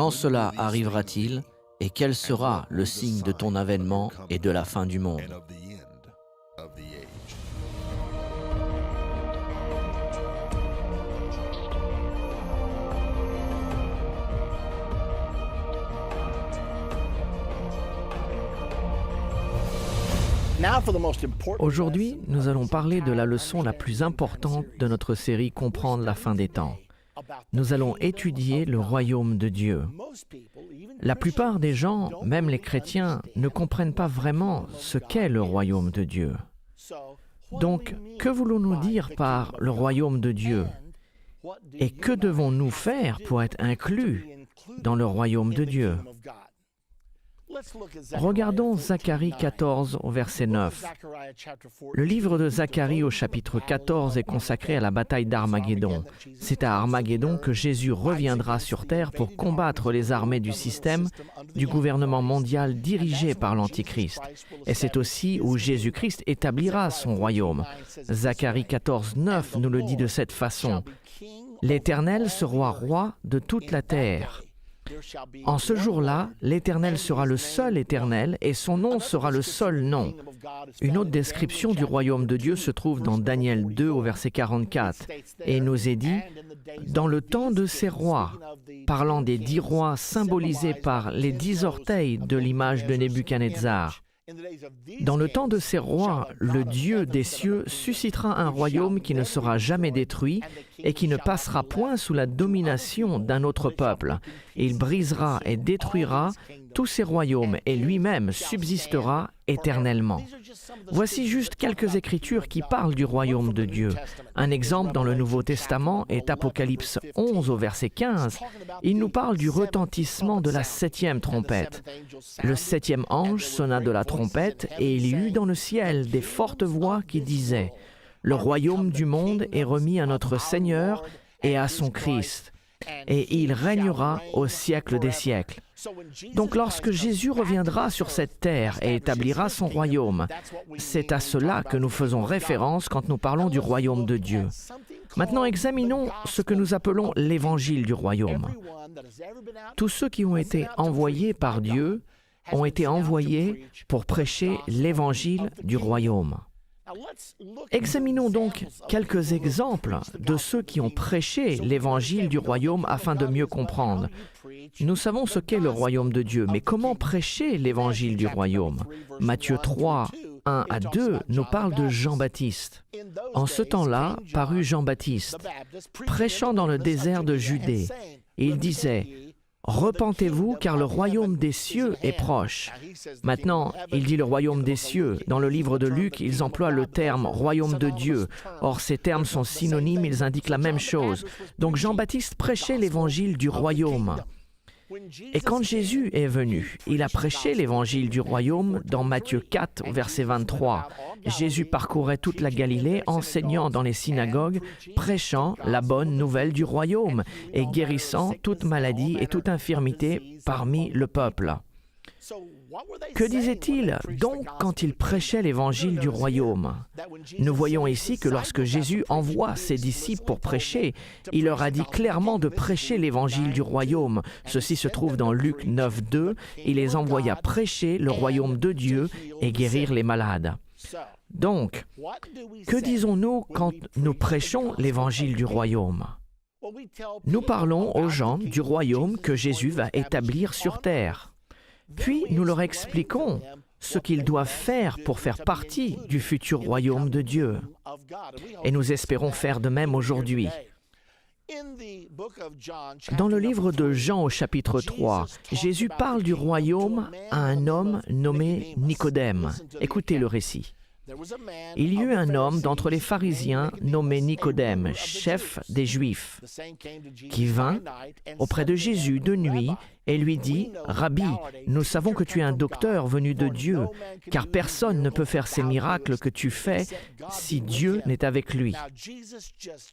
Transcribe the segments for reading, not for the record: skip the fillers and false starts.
Quand cela arrivera-t-il et quel sera le signe de ton avènement et de la fin du monde? Aujourd'hui, nous allons parler de la leçon la plus importante de notre série Comprendre la fin des temps. Nous allons étudier le royaume de Dieu. La plupart des gens, même les chrétiens, ne comprennent pas vraiment ce qu'est le royaume de Dieu. Donc, que voulons-nous dire par le royaume de Dieu? Et que devons-nous faire pour être inclus dans le royaume de Dieu? Regardons Zacharie 14 au verset 9. Le livre de Zacharie au chapitre 14 est consacré à la bataille d'Armageddon. C'est à Armageddon que Jésus reviendra sur terre pour combattre les armées du système du gouvernement mondial dirigé par l'Antichrist. Et c'est aussi où Jésus-Christ établira son royaume. Zacharie 14, 9 nous le dit de cette façon. « L'Éternel sera roi de toute la terre. » En ce jour-là, l'Éternel sera le seul Éternel et son nom sera le seul nom. Une autre description du royaume de Dieu se trouve dans Daniel 2 au verset 44 et il nous est dit « Dans le temps de ces rois », parlant des 10 rois symbolisés par les 10 orteils de l'image de Nebuchadnezzar. Dans le temps de ces rois, le Dieu des cieux suscitera un royaume qui ne sera jamais détruit et qui ne passera point sous la domination d'un autre peuple. Il brisera et détruira tous ces royaumes et lui-même subsistera éternellement. Voici juste quelques écritures qui parlent du royaume de Dieu. Un exemple dans le Nouveau Testament est Apocalypse 11 au verset 15. Il nous parle du retentissement de la 7e trompette. Le 7e ange sonna de la trompette et il y eut dans le ciel des fortes voix qui disaient « Le royaume du monde est remis à notre Seigneur et à son Christ, et il régnera au siècle des siècles. » Donc lorsque Jésus reviendra sur cette terre et établira son royaume, c'est à cela que nous faisons référence quand nous parlons du royaume de Dieu. Maintenant, examinons ce que nous appelons l'évangile du royaume. Tous ceux qui ont été envoyés par Dieu ont été envoyés pour prêcher l'évangile du royaume. Examinons donc quelques exemples de ceux qui ont prêché l'évangile du royaume afin de mieux comprendre. Nous savons ce qu'est le royaume de Dieu, mais comment prêcher l'évangile du royaume? Matthieu 3, 1 à 2 nous parle de Jean-Baptiste. En ce temps-là, parut Jean-Baptiste, prêchant dans le désert de Judée. Et il disait « Repentez-vous, car le royaume des cieux est proche. » Maintenant, il dit le royaume des cieux. Dans le livre de Luc, ils emploient le terme royaume de Dieu. Or, ces termes sont synonymes, ils indiquent la même chose. Donc Jean-Baptiste prêchait l'évangile du royaume. Et quand Jésus est venu, il a prêché l'évangile du royaume dans Matthieu 4, verset 23. Jésus parcourait toute la Galilée, enseignant dans les synagogues, prêchant la bonne nouvelle du royaume et guérissant toute maladie et toute infirmité parmi le peuple. Que disait-il donc quand il prêchait l'évangile du royaume? Nous voyons ici que lorsque Jésus envoie ses disciples pour prêcher, il leur a dit clairement de prêcher l'évangile du royaume. Ceci se trouve dans Luc 9, 2. Il les envoya prêcher le royaume de Dieu et guérir les malades. Donc, que disons-nous quand nous prêchons l'évangile du royaume? Nous parlons aux gens du royaume que Jésus va établir sur terre. Puis nous leur expliquons ce qu'ils doivent faire pour faire partie du futur royaume de Dieu. Et nous espérons faire de même aujourd'hui. Dans le livre de Jean au chapitre 3, Jésus parle du royaume à un homme nommé Nicodème. Écoutez le récit. Il y eut un homme d'entre les pharisiens nommé Nicodème, chef des Juifs, qui vint auprès de Jésus de nuit et lui dit « Rabbi, nous savons que tu es un docteur venu de Dieu, car personne ne peut faire ces miracles que tu fais si Dieu n'est avec lui. »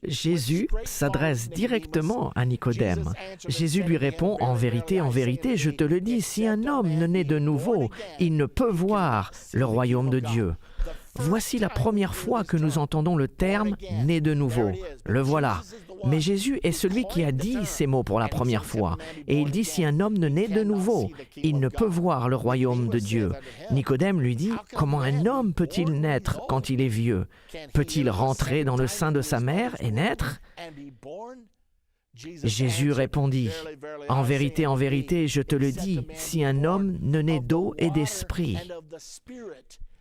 Jésus s'adresse directement à Nicodème. Jésus lui répond « En vérité, je te le dis, si un homme ne naît de nouveau, il ne peut voir le royaume de Dieu. » Voici la première fois que nous entendons le terme « né de nouveau ». Le voilà. Mais Jésus est celui qui a dit ces mots pour la première fois. Et il dit, si un homme ne naît de nouveau, il ne peut voir le royaume de Dieu. Nicodème lui dit, comment un homme peut-il naître quand il est vieux? Peut-il rentrer dans le sein de sa mère et naître? Jésus répondit, en vérité, je te le dis, si un homme ne naît d'eau et d'esprit,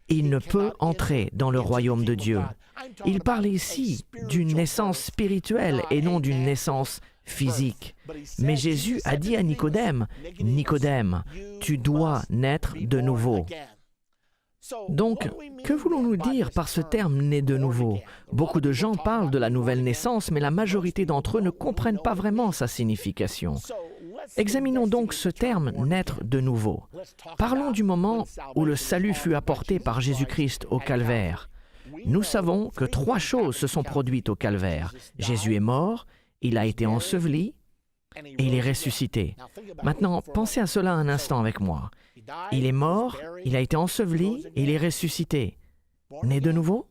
il ne peut entrer dans le royaume de Dieu. Il parle ici d'une naissance spirituelle et non d'une naissance physique. Mais Jésus a dit à Nicodème, « Nicodème, tu dois naître de nouveau. » Donc, que voulons-nous dire par ce terme « né de nouveau » ? Beaucoup de gens parlent de la nouvelle naissance, mais la majorité d'entre eux ne comprennent pas vraiment sa signification. Examinons donc ce terme « naître de nouveau ». Parlons du moment où le salut fut apporté par Jésus-Christ au calvaire. Nous savons que 3 choses se sont produites au calvaire. Jésus est mort, il a été enseveli et il est ressuscité. Maintenant, pensez à cela un instant avec moi. Il est mort, il a été enseveli et il est ressuscité. Né de nouveau?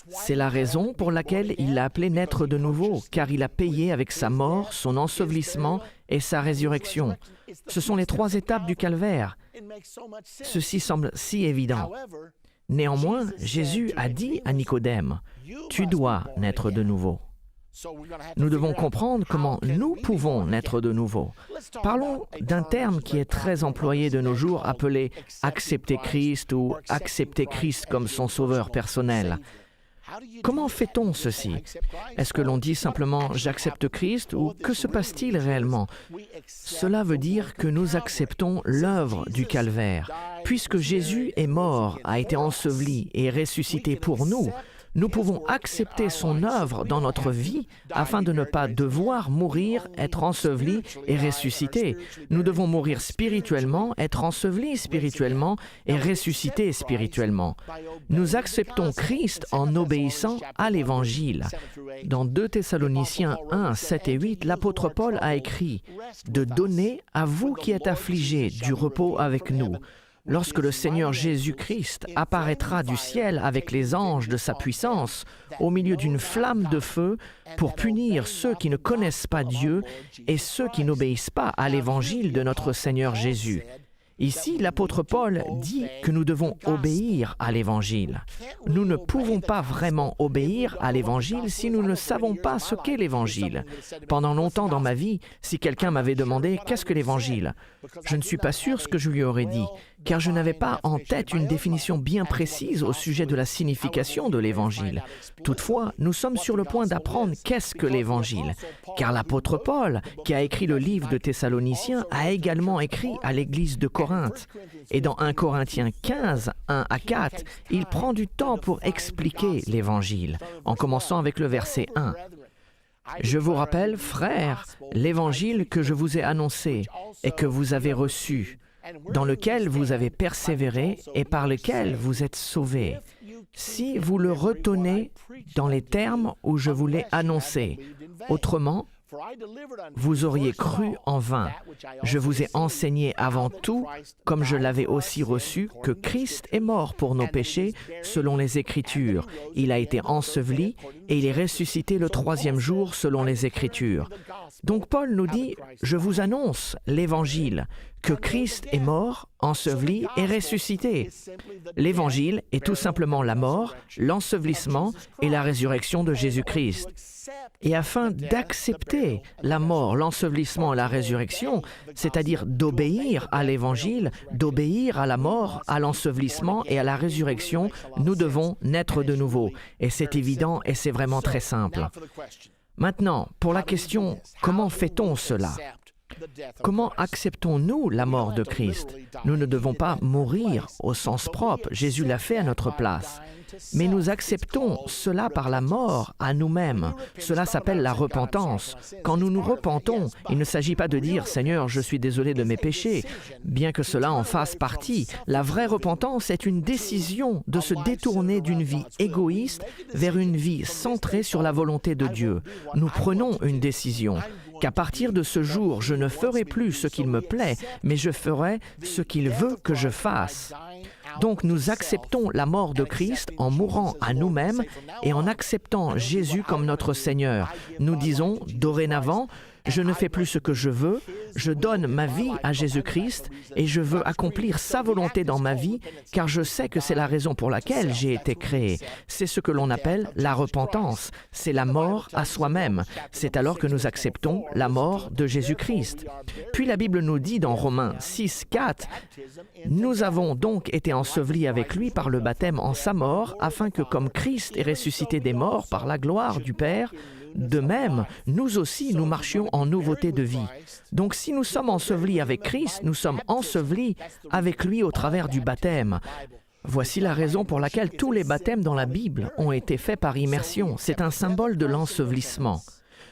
C'est la raison pour laquelle il l'a appelé naître de nouveau, car il a payé avec sa mort, son ensevelissement et sa résurrection. Ce sont les 3 étapes du calvaire. Ceci semble si évident. Néanmoins, Jésus a dit à Nicodème, « Tu dois naître de nouveau. » Nous devons comprendre comment nous pouvons naître de nouveau. Parlons d'un terme qui est très employé de nos jours, appelé « accepter Christ » ou « accepter Christ comme son sauveur personnel ». Comment fait-on ceci? Est-ce que l'on dit simplement « j'accepte Christ » ou que se passe-t-il réellement? Cela veut dire que nous acceptons l'œuvre du calvaire. Puisque Jésus est mort, a été enseveli et ressuscité pour nous, nous pouvons accepter son œuvre dans notre vie afin de ne pas devoir mourir, être ensevelis et ressuscités. Nous devons mourir spirituellement, être ensevelis spirituellement et ressuscités spirituellement. Nous acceptons Christ en obéissant à l'Évangile. Dans 2 Thessaloniciens 1, 7 et 8, l'apôtre Paul a écrit « De donner à vous qui êtes affligés du repos avec nous ». Lorsque le Seigneur Jésus-Christ apparaîtra du ciel avec les anges de sa puissance, au milieu d'une flamme de feu, pour punir ceux qui ne connaissent pas Dieu et ceux qui n'obéissent pas à l'Évangile de notre Seigneur Jésus. Ici, l'apôtre Paul dit que nous devons obéir à l'Évangile. Nous ne pouvons pas vraiment obéir à l'Évangile si nous ne savons pas ce qu'est l'Évangile. Pendant longtemps dans ma vie, si quelqu'un m'avait demandé « Qu'est-ce que l'Évangile ?» je ne suis pas sûr ce que je lui aurais dit, car je n'avais pas en tête une définition bien précise au sujet de la signification de l'Évangile. Toutefois, nous sommes sur le point d'apprendre qu'est-ce que l'Évangile, car l'apôtre Paul, qui a écrit le livre de Thessaloniciens, a également écrit à l'Église de Corinthe. Et dans 1 Corinthiens 15, 1 à 4, il prend du temps pour expliquer l'Évangile, en commençant avec le verset 1. « Je vous rappelle, frères, l'Évangile que je vous ai annoncé et que vous avez reçu, dans lequel vous avez persévéré et par lequel vous êtes sauvés, si vous le retenez dans les termes où je vous l'ai annoncé. Autrement, vous auriez cru en vain. Je vous ai enseigné avant tout, comme je l'avais aussi reçu, que Christ est mort pour nos péchés selon les Écritures. Il a été enseveli et il est ressuscité le 3e jour selon les Écritures. » Donc Paul nous dit, « Je vous annonce l'Évangile, que Christ est mort, enseveli et ressuscité. » L'Évangile est tout simplement la mort, l'ensevelissement et la résurrection de Jésus-Christ. Et afin d'accepter la mort, l'ensevelissement et la résurrection, c'est-à-dire d'obéir à l'Évangile, d'obéir à la mort, à l'ensevelissement et à la résurrection, nous devons naître de nouveau. Et c'est évident et c'est vraiment très simple. Maintenant, pour la question, comment fait-on cela? Comment acceptons-nous la mort de Christ? Nous ne devons pas mourir au sens propre, Jésus l'a fait à notre place. Mais nous acceptons cela par la mort à nous-mêmes. Cela s'appelle la repentance. Quand nous nous repentons, il ne s'agit pas de dire « Seigneur, je suis désolé de mes péchés », bien que cela en fasse partie. La vraie repentance est une décision de se détourner d'une vie égoïste vers une vie centrée sur la volonté de Dieu. Nous prenons une décision qu'à partir de ce jour, je ne ferai plus ce qu'il me plaît, mais je ferai ce qu'il veut que je fasse. Donc nous acceptons la mort de Christ en mourant à nous-mêmes et en acceptant Jésus comme notre Seigneur. Nous disons, dorénavant, je ne fais plus ce que je veux, je donne ma vie à Jésus-Christ et je veux accomplir sa volonté dans ma vie car je sais que c'est la raison pour laquelle j'ai été créé. C'est ce que l'on appelle la repentance, c'est la mort à soi-même. C'est alors que nous acceptons la mort de Jésus-Christ. Puis la Bible nous dit dans Romains 6, 4, « Nous avons donc été ensevelis avec lui par le baptême en sa mort, afin que comme Christ est ressuscité des morts par la gloire du Père, de même, nous aussi, nous marchions en nouveauté de vie. Donc si nous sommes ensevelis avec Christ, nous sommes ensevelis avec lui au travers du baptême. Voici la raison pour laquelle tous les baptêmes dans la Bible ont été faits par immersion. C'est un symbole de l'ensevelissement.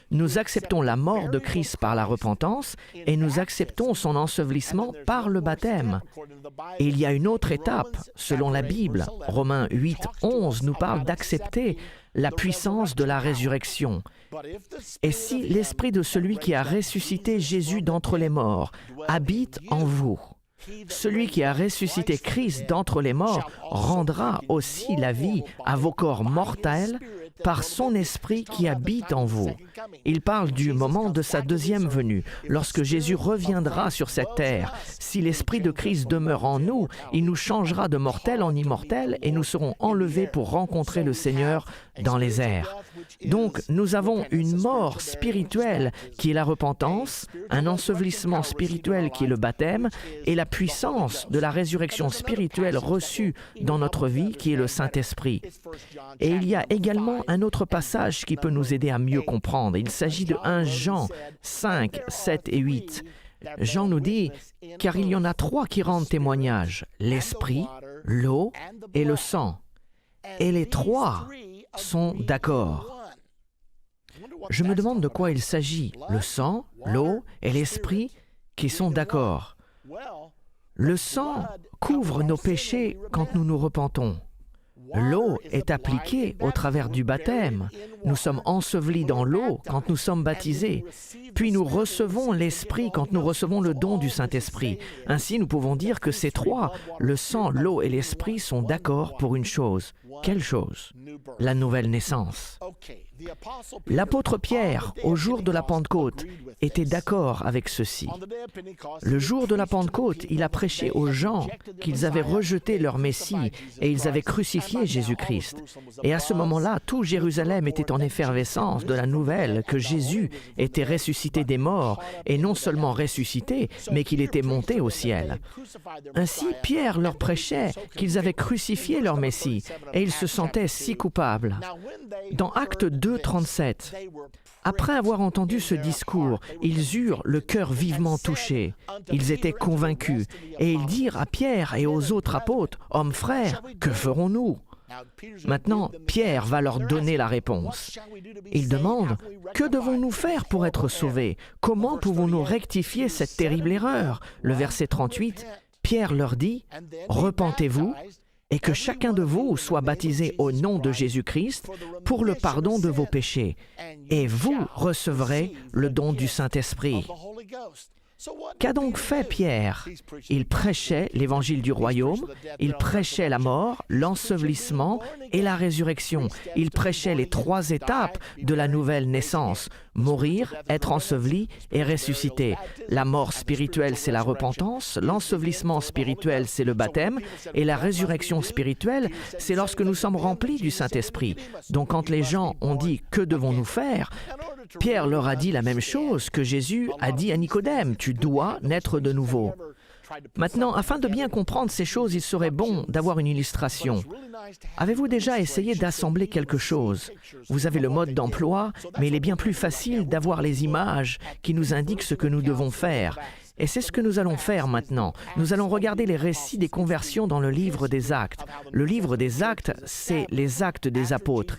Nous acceptons la mort de Christ par la repentance et nous acceptons son ensevelissement par le baptême. Et il y a une autre étape, selon la Bible. Romains 8, 11 nous parle d'accepter la puissance de la résurrection. Et si l'esprit de celui qui a ressuscité Jésus d'entre les morts habite en vous, celui qui a ressuscité Christ d'entre les morts rendra aussi la vie à vos corps mortels par son esprit qui habite en vous. Il parle du moment de sa deuxième venue, lorsque Jésus reviendra sur cette terre. Si l'esprit de Christ demeure en nous, il nous changera de mortels en immortels et nous serons enlevés pour rencontrer le Seigneur dans les airs. Donc, nous avons une mort spirituelle qui est la repentance, un ensevelissement spirituel qui est le baptême et la puissance de la résurrection spirituelle reçue dans notre vie qui est le Saint-Esprit. Et il y a également un autre passage qui peut nous aider à mieux comprendre. Il s'agit de 1 Jean 5, 7 et 8. Jean nous dit « Car il y en a 3 qui rendent témoignage, l'esprit, l'eau et le sang. Et les 3 sont d'accord. » Je me demande de quoi il s'agit, le sang, l'eau et l'esprit qui sont d'accord. Le sang couvre nos péchés quand nous nous repentons. L'eau est appliquée au travers du baptême. Nous sommes ensevelis dans l'eau quand nous sommes baptisés. Puis nous recevons l'Esprit quand nous recevons le don du Saint-Esprit. Ainsi, nous pouvons dire que ces 3, le sang, l'eau et l'Esprit, sont d'accord pour une chose. Quelle chose? La nouvelle naissance. L'apôtre Pierre, au jour de la Pentecôte, était d'accord avec ceci. Le jour de la Pentecôte, il a prêché aux gens qu'ils avaient rejeté leur Messie et ils avaient crucifié Jésus-Christ. Et à ce moment-là, tout Jérusalem était en effervescence de la nouvelle que Jésus était ressuscité des morts, et non seulement ressuscité, mais qu'il était monté au ciel. Ainsi, Pierre leur prêchait qu'ils avaient crucifié leur Messie, et ils se sentaient si coupables. Dans Actes 2, 37, après avoir entendu ce discours, ils eurent le cœur vivement touché. Ils étaient convaincus, et ils dirent à Pierre et aux autres apôtres, « Hommes frères, que ferons-nous » Maintenant, Pierre va leur donner la réponse. Il demande, « Que devons-nous faire pour être sauvés? Comment pouvons-nous rectifier cette terrible erreur » Le verset 38, Pierre leur dit, « Repentez-vous et que chacun de vous soit baptisé au nom de Jésus-Christ pour le pardon de vos péchés, et vous recevrez le don du Saint-Esprit. » Qu'a donc fait Pierre? Il prêchait l'évangile du royaume, il prêchait la mort, l'ensevelissement et la résurrection. Il prêchait les 3 étapes de la nouvelle naissance: mourir, être enseveli et ressusciter. La mort spirituelle, c'est la repentance, l'ensevelissement spirituel, c'est le baptême, et la résurrection spirituelle, c'est lorsque nous sommes remplis du Saint-Esprit. Donc quand les gens ont dit « Que devons-nous faire ?» Pierre leur a dit la même chose que Jésus a dit à Nicodème, « Tu dois naître de nouveau. » Maintenant, afin de bien comprendre ces choses, il serait bon d'avoir une illustration. Avez-vous déjà essayé d'assembler quelque chose? Vous avez le mode d'emploi, mais il est bien plus facile d'avoir les images qui nous indiquent ce que nous devons faire. Et c'est ce que nous allons faire maintenant. Nous allons regarder les récits des conversions dans le livre des Actes. Le livre des Actes, c'est les Actes des Apôtres.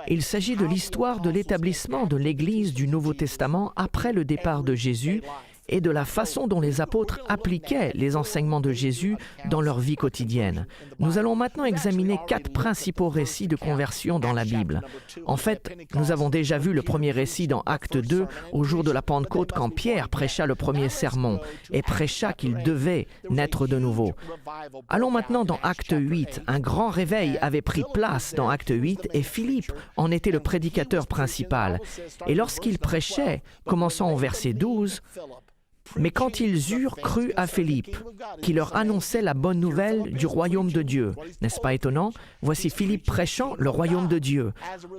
Il s'agit de l'histoire de l'établissement de l'Église du Nouveau Testament après le départ de Jésus et de la façon dont les apôtres appliquaient les enseignements de Jésus dans leur vie quotidienne. Nous allons maintenant examiner 4 principaux récits de conversion dans la Bible. En fait, nous avons déjà vu le premier récit dans Acte 2, au jour de la Pentecôte, quand Pierre prêcha le premier sermon et prêcha qu'il devait naître de nouveau. Allons maintenant dans Acte 8. Un grand réveil avait pris place dans Acte 8 et Philippe en était le prédicateur principal. Et lorsqu'il prêchait, commençant au verset 12, « Mais quand ils eurent cru à Philippe, qui leur annonçait la bonne nouvelle du royaume de Dieu. » N'est-ce pas étonnant? Voici Philippe prêchant le royaume de Dieu.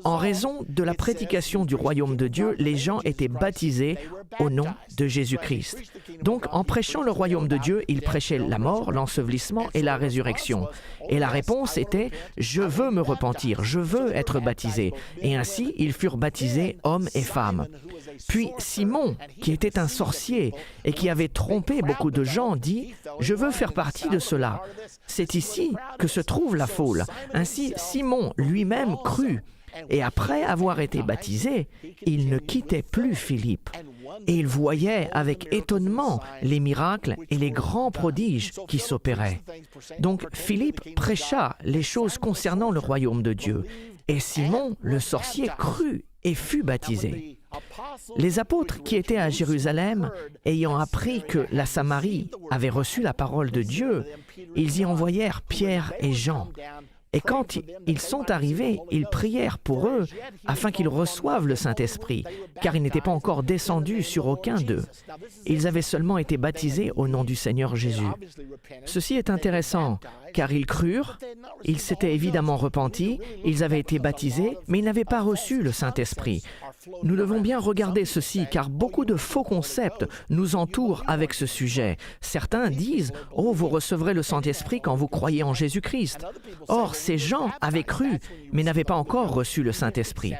En raison de la prédication du royaume de Dieu, les gens étaient baptisés au nom de Jésus-Christ. Donc, en prêchant le royaume de Dieu, il prêchait la mort, l'ensevelissement et la résurrection. Et la réponse était « Je veux me repentir, je veux être baptisé. » Et ainsi, ils furent baptisés, hommes et femmes. Puis Simon, qui était un sorcier et qui avait trompé beaucoup de gens, dit « Je veux faire partie de cela. » C'est ici que se trouve la foule. Ainsi, Simon lui-même crut. Et après avoir été baptisé, il ne quittait plus Philippe. Et il voyait avec étonnement les miracles et les grands prodiges qui s'opéraient. Donc Philippe prêcha les choses concernant le royaume de Dieu. Et Simon, le sorcier, crut et fut baptisé. Les apôtres qui étaient à Jérusalem, ayant appris que la Samarie avait reçu la parole de Dieu, ils y envoyèrent Pierre et Jean. Et quand ils sont arrivés, ils prièrent pour eux afin qu'ils reçoivent le Saint-Esprit, car il n'était pas encore descendu sur aucun d'eux. Ils avaient seulement été baptisés au nom du Seigneur Jésus. Ceci est intéressant, car ils crurent, ils s'étaient évidemment repentis, ils avaient été baptisés, mais ils n'avaient pas reçu le Saint-Esprit. Nous devons bien regarder ceci, car beaucoup de faux concepts nous entourent avec ce sujet. Certains disent « Oh, vous recevrez le Saint-Esprit quand vous croyez en Jésus-Christ. » Or, ces gens avaient cru, mais n'avaient pas encore reçu le Saint-Esprit.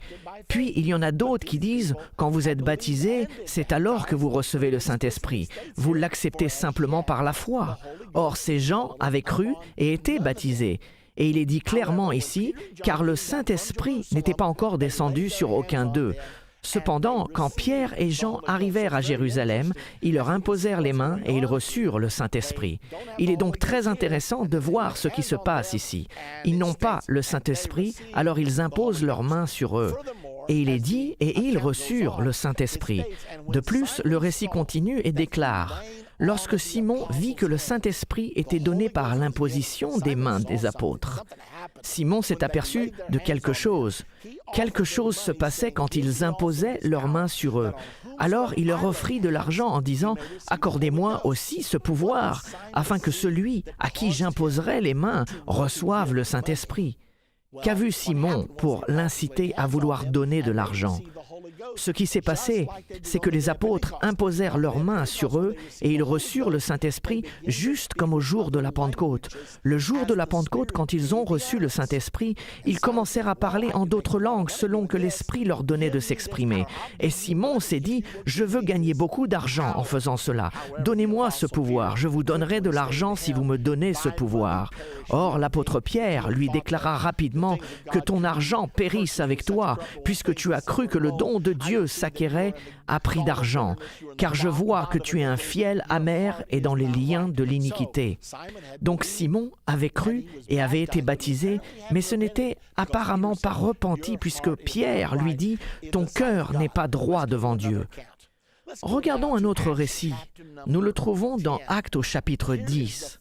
Puis, il y en a d'autres qui disent « Quand vous êtes baptisés, c'est alors que vous recevez le Saint-Esprit. Vous l'acceptez simplement par la foi. » Or, ces gens avaient cru et étaient baptisés. Et il est dit clairement ici, car le Saint-Esprit n'était pas encore descendu sur aucun d'eux. Cependant, quand Pierre et Jean arrivèrent à Jérusalem, ils leur imposèrent les mains et ils reçurent le Saint-Esprit. Il est donc très intéressant de voir ce qui se passe ici. Ils n'ont pas le Saint-Esprit, alors ils imposent leurs mains sur eux. Et il est dit, et ils reçurent le Saint-Esprit. De plus, le récit continue et déclare, « Lorsque Simon vit que le Saint-Esprit était donné par l'imposition des mains des apôtres. » Simon s'est aperçu de quelque chose. Quelque chose se passait quand ils imposaient leurs mains sur eux. Alors il leur offrit de l'argent en disant « Accordez-moi aussi ce pouvoir, afin que celui à qui j'imposerai les mains reçoive le Saint-Esprit. » Qu'a vu Simon pour l'inciter à vouloir donner de l'argent? Ce qui s'est passé, c'est que les apôtres imposèrent leurs mains sur eux et ils reçurent le Saint-Esprit juste comme au jour de la Pentecôte. Le jour de la Pentecôte, quand ils ont reçu le Saint-Esprit, ils commencèrent à parler en d'autres langues selon que l'Esprit leur donnait de s'exprimer. Et Simon s'est dit « Je veux gagner beaucoup d'argent en faisant cela. Donnez-moi ce pouvoir. Je vous donnerai de l'argent si vous me donnez ce pouvoir. » Or, l'apôtre Pierre lui déclara rapidement que ton argent périsse avec toi, puisque tu as cru que le don de Dieu s'acquérait à prix d'argent, car je vois que tu es un fiel amer et dans les liens de l'iniquité. Donc Simon avait cru et avait été baptisé, mais ce n'était apparemment pas repenti, puisque Pierre lui dit « Ton cœur n'est pas droit devant Dieu. » Regardons un autre récit. Nous le trouvons dans Actes au chapitre 10.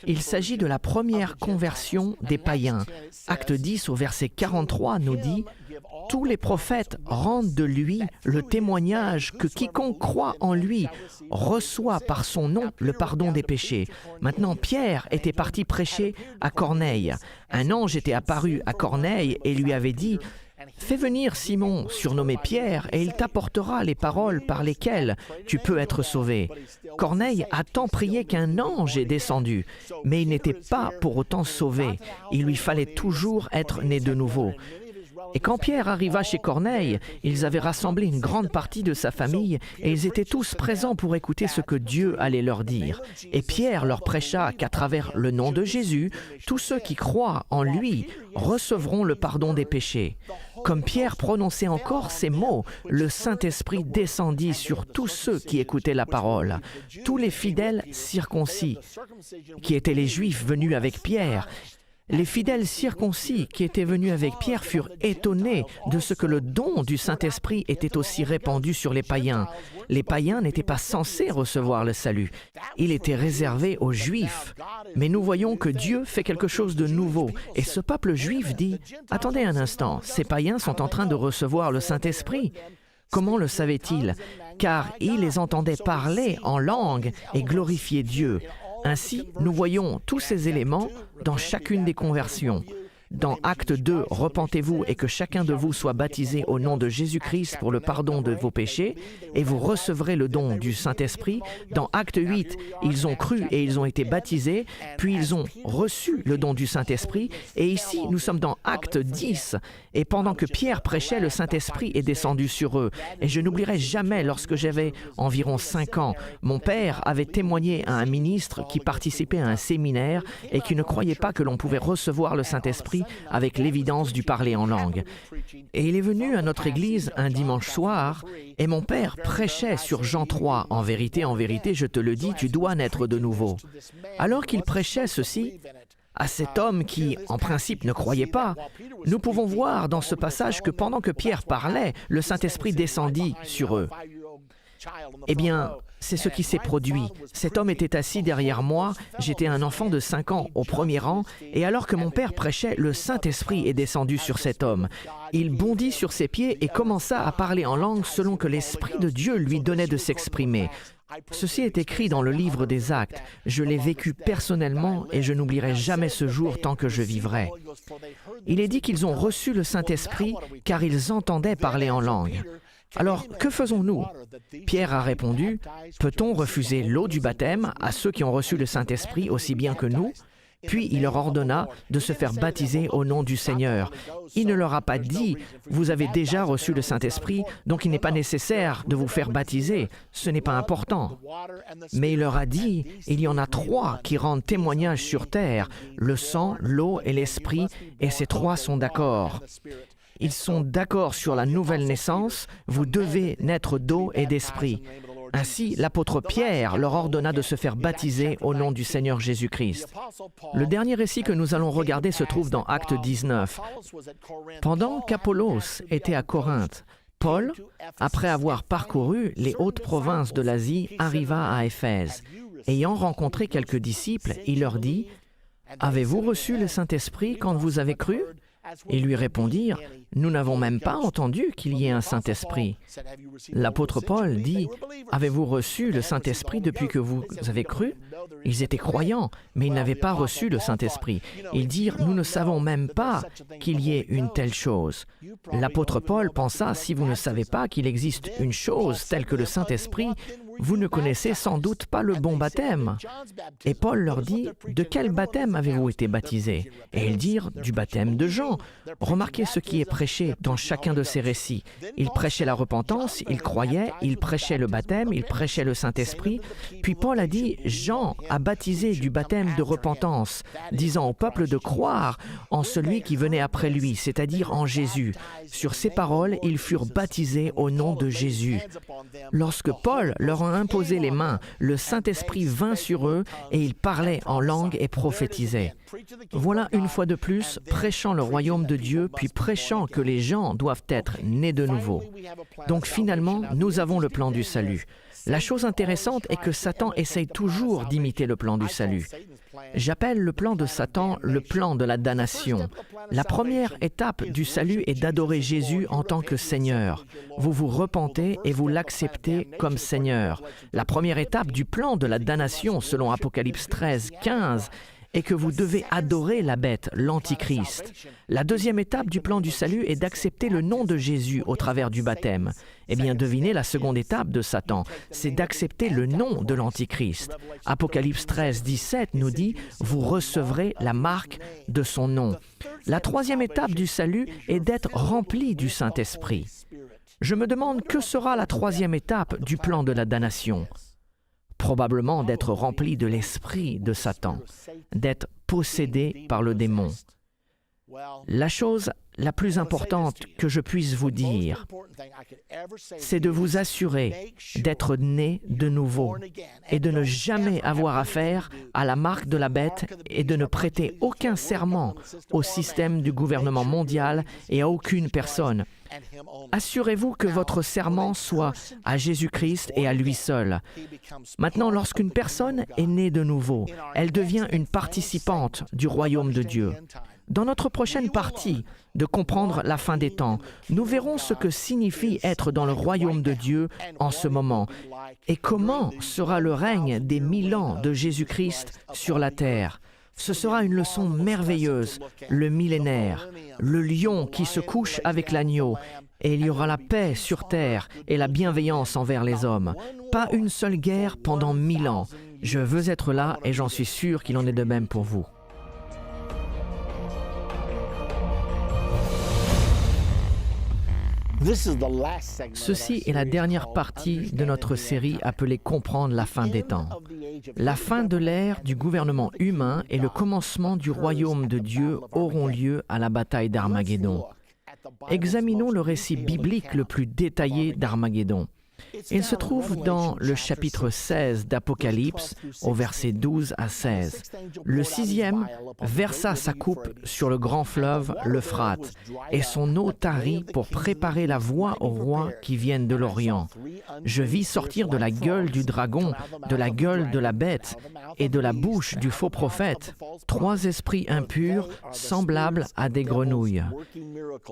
Il s'agit de la première conversion des païens. Acte 10 au verset 43 nous dit « Tous les prophètes rendent de lui le témoignage que quiconque croit en lui reçoit par son nom le pardon des péchés. » Maintenant, Pierre était parti prêcher à Corneille. Un ange était apparu à Corneille et lui avait dit « Fais venir Simon, surnommé Pierre, et il t'apportera les paroles par lesquelles tu peux être sauvé. » Corneille a tant prié qu'un ange est descendu, mais il n'était pas pour autant sauvé. Il lui fallait toujours être né de nouveau. Et quand Pierre arriva chez Corneille, ils avaient rassemblé une grande partie de sa famille et ils étaient tous présents pour écouter ce que Dieu allait leur dire. Et Pierre leur prêcha qu'à travers le nom de Jésus, tous ceux qui croient en lui recevront le pardon des péchés. Comme Pierre prononçait encore ces mots, le Saint-Esprit descendit sur tous ceux qui écoutaient la parole, tous les fidèles circoncis, qui étaient les Juifs venus avec Pierre. Les fidèles circoncis qui étaient venus avec Pierre furent étonnés de ce que le don du Saint-Esprit était aussi répandu sur les païens. Les païens n'étaient pas censés recevoir le salut. Il était réservé aux Juifs. Mais nous voyons que Dieu fait quelque chose de nouveau. Et ce peuple juif dit, « Attendez un instant, ces païens sont en train de recevoir le Saint-Esprit. » Comment le savaient-ils? Car ils les entendaient parler en langue et glorifier Dieu. Ainsi, nous voyons tous ces éléments dans chacune des conversions. Dans Acte 2, « Repentez-vous et que chacun de vous soit baptisé au nom de Jésus-Christ pour le pardon de vos péchés, et vous recevrez le don du Saint-Esprit. » Dans Acte 8, ils ont cru et ils ont été baptisés, puis ils ont reçu le don du Saint-Esprit. Et ici, nous sommes dans Acte 10, et pendant que Pierre prêchait, le Saint-Esprit est descendu sur eux. Et je n'oublierai jamais, lorsque j'avais environ 5 ans, mon père avait témoigné à un ministre qui participait à un séminaire et qui ne croyait pas que l'on pouvait recevoir le Saint-Esprit avec l'évidence du parler en langue. Et il est venu à notre église un dimanche soir, et mon père prêchait sur Jean 3. « En vérité, je te le dis, tu dois naître de nouveau. » Alors qu'il prêchait ceci, à cet homme qui, en principe, ne croyait pas, nous pouvons voir dans ce passage que pendant que Pierre parlait, le Saint-Esprit descendit sur eux. Eh bien, c'est ce qui s'est produit. Cet homme était assis derrière moi, j'étais un enfant de 5 ans au premier rang, et alors que mon père prêchait, le Saint-Esprit est descendu sur cet homme. Il bondit sur ses pieds et commença à parler en langue selon que l'Esprit de Dieu lui donnait de s'exprimer. Ceci est écrit dans le livre des Actes. Je l'ai vécu personnellement et je n'oublierai jamais ce jour tant que je vivrai. Il est dit qu'ils ont reçu le Saint-Esprit car ils entendaient parler en langue. Alors, que faisons-nous? Pierre a répondu, « Peut-on refuser l'eau du baptême à ceux qui ont reçu le Saint-Esprit aussi bien que nous ?» Puis il leur ordonna de se faire baptiser au nom du Seigneur. Il ne leur a pas dit, « Vous avez déjà reçu le Saint-Esprit, donc il n'est pas nécessaire de vous faire baptiser. Ce n'est pas important. » Mais il leur a dit, « Il y en a 3 qui rendent témoignage sur terre, le sang, l'eau et l'Esprit, et ces 3 sont d'accord. » Ils sont d'accord sur la nouvelle naissance, vous devez naître d'eau et d'esprit. Ainsi, l'apôtre Pierre leur ordonna de se faire baptiser au nom du Seigneur Jésus-Christ. Le dernier récit que nous allons regarder se trouve dans Acte 19. Pendant qu'Apollos était à Corinthe, Paul, après avoir parcouru les hautes provinces de l'Asie, arriva à Éphèse. Ayant rencontré quelques disciples, il leur dit, « Avez-vous reçu le Saint-Esprit quand vous avez cru ?» Ils lui répondirent, « Nous n'avons même pas entendu qu'il y ait un Saint-Esprit. » L'apôtre Paul dit, « Avez-vous reçu le Saint-Esprit depuis que vous avez cru ?» Ils étaient croyants, mais ils n'avaient pas reçu le Saint-Esprit. Ils dirent, « Nous ne savons même pas qu'il y ait une telle chose. » L'apôtre Paul pensa, « Si vous ne savez pas qu'il existe une chose telle que le Saint-Esprit, vous ne connaissez sans doute pas le bon baptême. » Et Paul leur dit, « De quel baptême avez-vous été baptisés ?» Et ils dirent, « Du baptême de Jean. » Remarquez ce qui est prêché dans chacun de ces récits. Il prêchait la repentance, il croyait, il prêchait le baptême, il prêchait le Saint-Esprit. Puis Paul a dit, « Jean a baptisé du baptême de repentance, disant au peuple de croire en celui qui venait après lui, c'est-à-dire en Jésus. » Sur ces paroles, ils furent baptisés au nom de Jésus. Lorsque Paul leur a imposé les mains, le Saint-Esprit vint sur eux et ils parlaient en langue et prophétisaient. Voilà une fois de plus, prêchant le royaume de Dieu, puis prêchant que les gens doivent être nés de nouveau. Donc finalement, nous avons le plan du salut. La chose intéressante est que Satan essaye toujours d'imiter le plan du salut. J'appelle le plan de Satan le plan de la damnation. La première étape du salut est d'adorer Jésus en tant que Seigneur. Vous vous repentez et vous l'acceptez comme Seigneur. La première étape du plan de la damnation, selon Apocalypse 13, 15, est que vous devez adorer la bête, l'Antichrist. La deuxième étape du plan du salut est d'accepter le nom de Jésus au travers du baptême. Eh bien, devinez la seconde étape de Satan, c'est d'accepter le nom de l'Antichrist. Apocalypse 13, 17 nous dit « Vous recevrez la marque de son nom ». La troisième étape du salut est d'être rempli du Saint-Esprit. Je me demande que sera la troisième étape du plan de la damnation. Probablement d'être rempli de l'esprit de Satan, d'être possédé par le démon. La chose la plus importante que je puisse vous dire, c'est de vous assurer d'être né de nouveau et de ne jamais avoir affaire à la marque de la bête et de ne prêter aucun serment au système du gouvernement mondial et à aucune personne. Assurez-vous que votre serment soit à Jésus-Christ et à lui seul. Maintenant, lorsqu'une personne est née de nouveau, elle devient une participante du royaume de Dieu. Dans notre prochaine partie de comprendre la fin des temps, nous verrons ce que signifie être dans le royaume de Dieu en ce moment et comment sera le règne des 1000 ans de Jésus-Christ sur la terre. Ce sera une leçon merveilleuse, le millénaire, le lion qui se couche avec l'agneau, et il y aura la paix sur terre et la bienveillance envers les hommes. Pas une seule guerre pendant 1000 ans. Je veux être là et j'en suis sûr qu'il en est de même pour vous. Ceci est la dernière partie de notre série appelée « Comprendre la fin des temps ». La fin de l'ère du gouvernement humain et le commencement du royaume de Dieu auront lieu à la bataille d'Armageddon. Examinons le récit biblique le plus détaillé d'Armageddon. Il se trouve dans le chapitre 16 d'Apocalypse, au verset 12 à 16. Le 6e versa sa coupe sur le grand fleuve, l'Euphrate, et son eau tarit pour préparer la voie aux rois qui viennent de l'Orient. Je vis sortir de la gueule du dragon, de la gueule de la bête et de la bouche du faux prophète 3 esprits impurs semblables à des grenouilles.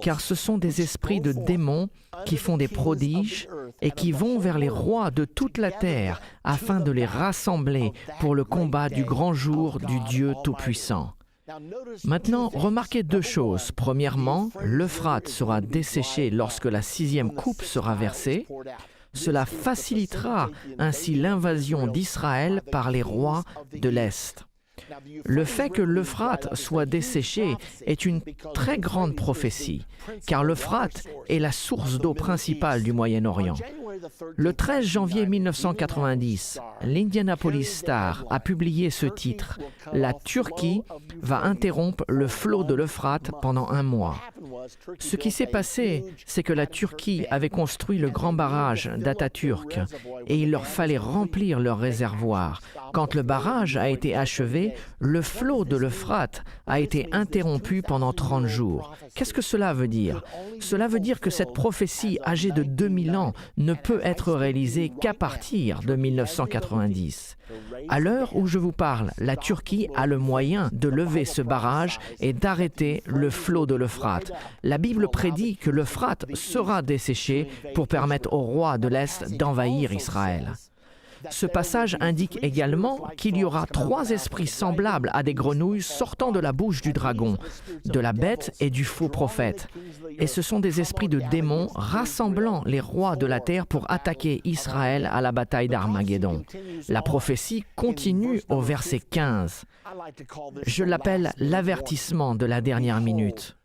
Car ce sont des esprits de démons qui font des prodiges et qui vont vers les rois de toute la terre afin de les rassembler pour le combat du grand jour du Dieu Tout-Puissant. Maintenant, remarquez 2 choses. Premièrement, l'Euphrate sera desséché lorsque la 6e coupe sera versée. Cela facilitera ainsi l'invasion d'Israël par les rois de l'Est. Le fait que l'Euphrate soit desséché est une très grande prophétie, car l'Euphrate est la source d'eau principale du Moyen-Orient. Le 13 janvier 1990, l'Indianapolis Star a publié ce titre « La Turquie va interrompre le flot de l'Euphrate pendant 1 mois ». Ce qui s'est passé, c'est que la Turquie avait construit le grand barrage d'Atatürk et il leur fallait remplir leur réservoir. Quand le barrage a été achevé, le flot de l'Euphrate a été interrompu pendant 30 jours. Qu'est-ce que cela veut dire? Cela veut dire que cette prophétie âgée de 2000 ans ne peut être réalisée qu'à partir de 1990. À l'heure où je vous parle, la Turquie a le moyen de lever ce barrage et d'arrêter le flot de l'Euphrate. La Bible prédit que l'Euphrate sera desséché pour permettre aux rois de l'Est d'envahir Israël. Ce passage indique également qu'il y aura 3 esprits semblables à des grenouilles sortant de la bouche du dragon, de la bête et du faux prophète. Et ce sont des esprits de démons rassemblant les rois de la terre pour attaquer Israël à la bataille d'Armageddon. La prophétie continue au verset 15. Je l'appelle l'avertissement de la dernière minute.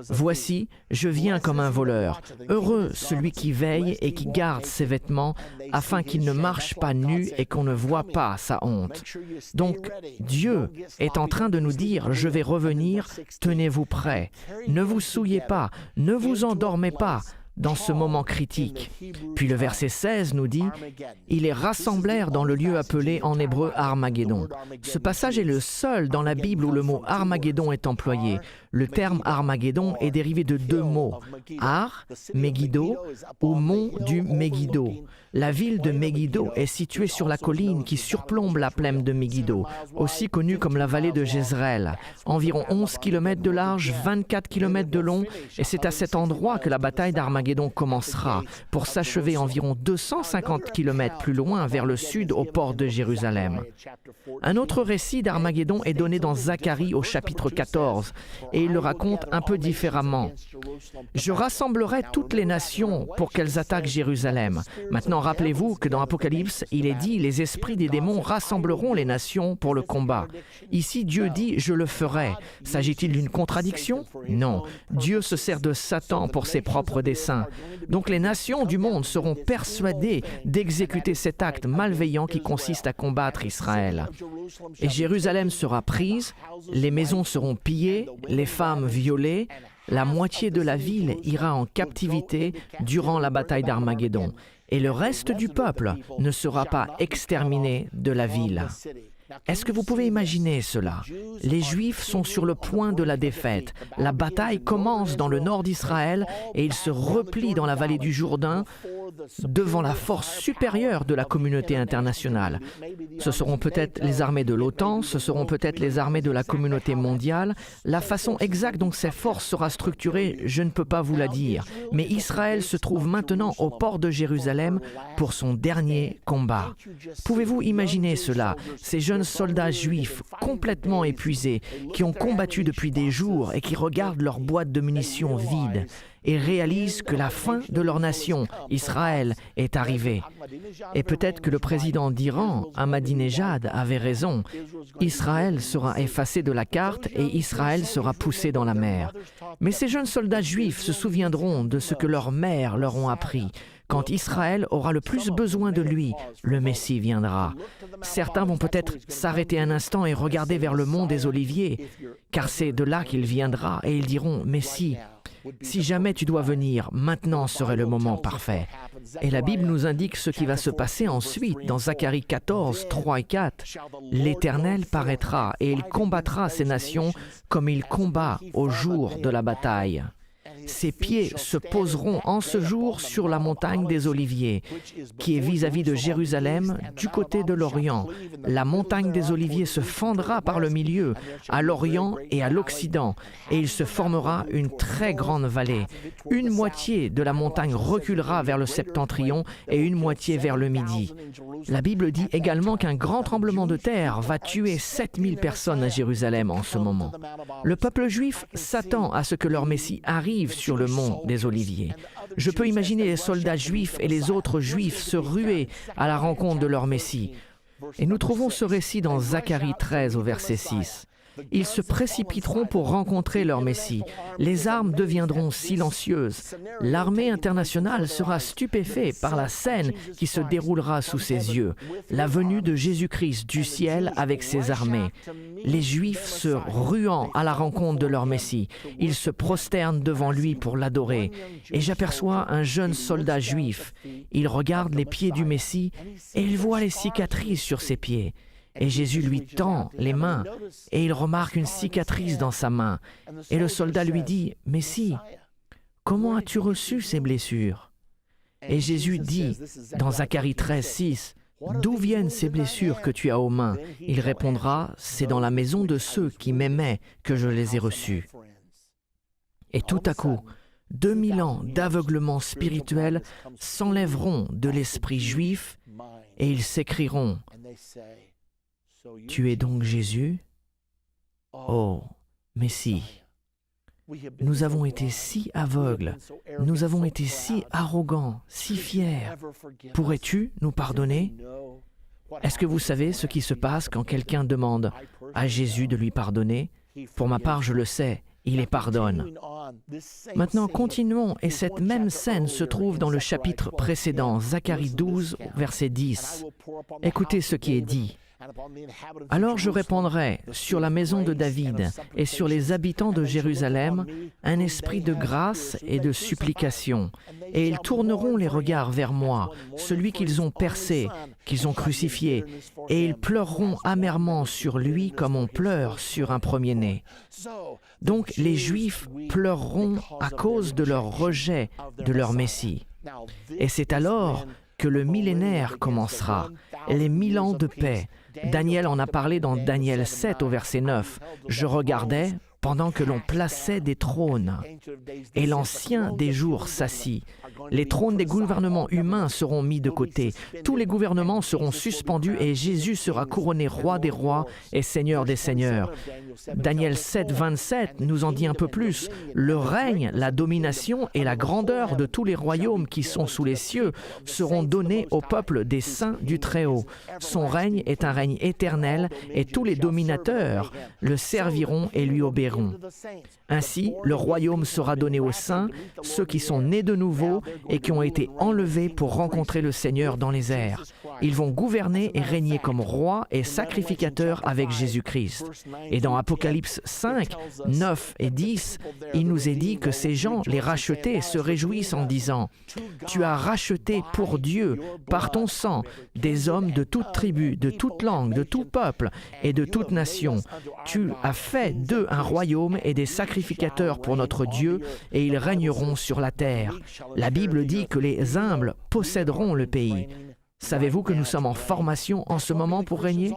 Voici, je viens comme un voleur. Heureux celui qui veille et qui garde ses vêtements, afin qu'il ne marche pas nu et qu'on ne voit pas sa honte. Donc, Dieu est en train de nous dire, je vais revenir, tenez-vous prêts. Ne vous souillez pas, ne vous endormez pas dans ce moment critique. Puis le verset 16 nous dit « Ils les rassemblèrent dans le lieu appelé en hébreu Armageddon ». Ce passage est le seul dans la Bible où le mot Armageddon est employé. Le terme Armageddon est dérivé de 2 mots, Ar, Megiddo, ou mont du Megiddo. La ville de Megiddo est située sur la colline qui surplombe la plaine de Megiddo, aussi connue comme la vallée de Jezreel. Environ 11 km de large, 24 km de long, et c'est à cet endroit que la bataille d'Armageddon commencera, pour s'achever environ 250 km plus loin vers le sud au port de Jérusalem. Un autre récit d'Armageddon est donné dans Zacharie au chapitre 14, et il le raconte un peu différemment. « Je rassemblerai toutes les nations pour qu'elles attaquent Jérusalem. » Maintenant, rappelez-vous que dans Apocalypse, il est dit « Les esprits des démons rassembleront les nations pour le combat. » Ici, Dieu dit « Je le ferai ». S'agit-il d'une contradiction? Non. Dieu se sert de Satan pour ses propres desseins. Donc les nations du monde seront persuadées d'exécuter cet acte malveillant qui consiste à combattre Israël. Et Jérusalem sera prise, les maisons seront pillées, les femmes violées, La moitié de la ville ira en captivité durant la bataille d'Armageddon, et le reste du peuple ne sera pas exterminé de la ville. Est-ce que vous pouvez imaginer cela? Les Juifs sont sur le point de la défaite. La bataille commence dans le nord d'Israël et ils se replient dans la vallée du Jourdain devant la force supérieure de la communauté internationale. Ce seront peut-être les armées de l'OTAN, ce seront peut-être les armées de la communauté mondiale. La façon exacte dont ces forces sera structurée, je ne peux pas vous la dire. Mais Israël se trouve maintenant au port de Jérusalem pour son dernier combat. Pouvez-vous imaginer cela? Ces jeunes soldats juifs complètement épuisés, qui ont combattu depuis des jours et qui regardent leur boîte de munitions vide et réalisent que la fin de leur nation, Israël, est arrivée. Et peut-être que le président d'Iran, Ahmadinejad, avait raison. Israël sera effacé de la carte et Israël sera poussé dans la mer. Mais ces jeunes soldats juifs se souviendront de ce que leurs mères leur ont appris. Quand Israël aura le plus besoin de lui, le Messie viendra. Certains vont peut-être s'arrêter un instant et regarder vers le mont des Oliviers, car c'est de là qu'il viendra, et ils diront « Messie, si jamais tu dois venir, maintenant serait le moment parfait. » Et la Bible nous indique ce qui va se passer ensuite dans Zacharie 14, 3 et 4. « L'Éternel paraîtra et il combattra ces nations comme il combat au jour de la bataille. » Ses pieds se poseront en ce jour sur la montagne des Oliviers, qui est vis-à-vis de Jérusalem, du côté de l'Orient. La montagne des Oliviers se fendra par le milieu, à l'Orient et à l'Occident, et il se formera une très grande vallée. Une moitié de la montagne reculera vers le septentrion et une moitié vers le midi. La Bible dit également qu'un grand tremblement de terre va tuer 7000 personnes à Jérusalem en ce moment. Le peuple juif s'attend à ce que leur Messie arrive sur le mont des Oliviers. Je peux imaginer les soldats juifs et les autres juifs se ruer à la rencontre de leur Messie. Et nous trouvons ce récit dans Zacharie 13 au verset 6. Ils se précipiteront pour rencontrer leur Messie. Les armes deviendront silencieuses. L'armée internationale sera stupéfaite par la scène qui se déroulera sous ses yeux. La venue de Jésus-Christ du ciel avec ses armées. Les Juifs se ruant à la rencontre de leur Messie. Ils se prosternent devant lui pour l'adorer. Et j'aperçois un jeune soldat juif. Il regarde les pieds du Messie et il voit les cicatrices sur ses pieds. Et Jésus lui tend les mains et il remarque une cicatrice dans sa main. Et le soldat lui dit, « Messie, comment as-tu reçu ces blessures ?» Et Jésus dit dans Zacharie 13, 6, « D'où viennent ces blessures que tu as aux mains ?» Il répondra, « C'est dans la maison de ceux qui m'aimaient que je les ai reçues. » Et tout à coup, 2000 ans d'aveuglement spirituel s'enlèveront de l'esprit juif et ils s'écrieront, « Tu es donc Jésus? Oh, Messie, nous avons été si aveugles, nous avons été si arrogants, si fiers. Pourrais-tu nous pardonner? » Est-ce que vous savez ce qui se passe quand quelqu'un demande à Jésus de lui pardonner? Pour ma part, je le sais, il les pardonne. Maintenant, continuons, et cette même scène se trouve dans le chapitre précédent, Zacharie 12, verset 10. Écoutez ce qui est dit. « Alors je répandrai sur la maison de David et sur les habitants de Jérusalem un esprit de grâce et de supplication, et ils tourneront les regards vers moi, celui qu'ils ont percé, qu'ils ont crucifié, et ils pleureront amèrement sur lui comme on pleure sur un premier-né. » Donc les Juifs pleureront à cause de leur rejet de leur Messie. Et c'est alors que le millénaire commencera, les 1000 ans de paix. Daniel en a parlé dans Daniel 7 au verset 9. « Je regardais pendant que l'on plaçait des trônes, et l'ancien des jours s'assit. Les trônes des gouvernements humains seront mis de côté. Tous les gouvernements seront suspendus et Jésus sera couronné roi des rois et seigneur des seigneurs. » Daniel 7, 27 nous en dit un peu plus. « Le règne, la domination et la grandeur de tous les royaumes qui sont sous les cieux seront donnés au peuple des saints du Très-Haut. Son règne est un règne éternel et tous les dominateurs le serviront et lui obéiront. verront. Ainsi, le royaume sera donné aux saints, ceux qui sont nés de nouveau et qui ont été enlevés pour rencontrer le Seigneur dans les airs. Ils vont gouverner et régner comme rois et sacrificateurs avec Jésus-Christ. Et dans Apocalypse 5, 9 et 10, il nous est dit que ces gens, les rachetés, se réjouissent en disant « Tu as racheté pour Dieu, par ton sang, des hommes de toute tribu, de toute langue, de tout peuple et de toute nation. Tu as fait d'eux un royaume et des sacrificateurs pour notre Dieu, et ils régneront sur la terre. » La Bible dit que les humbles posséderont le pays. Savez-vous que nous sommes en formation en ce moment pour régner?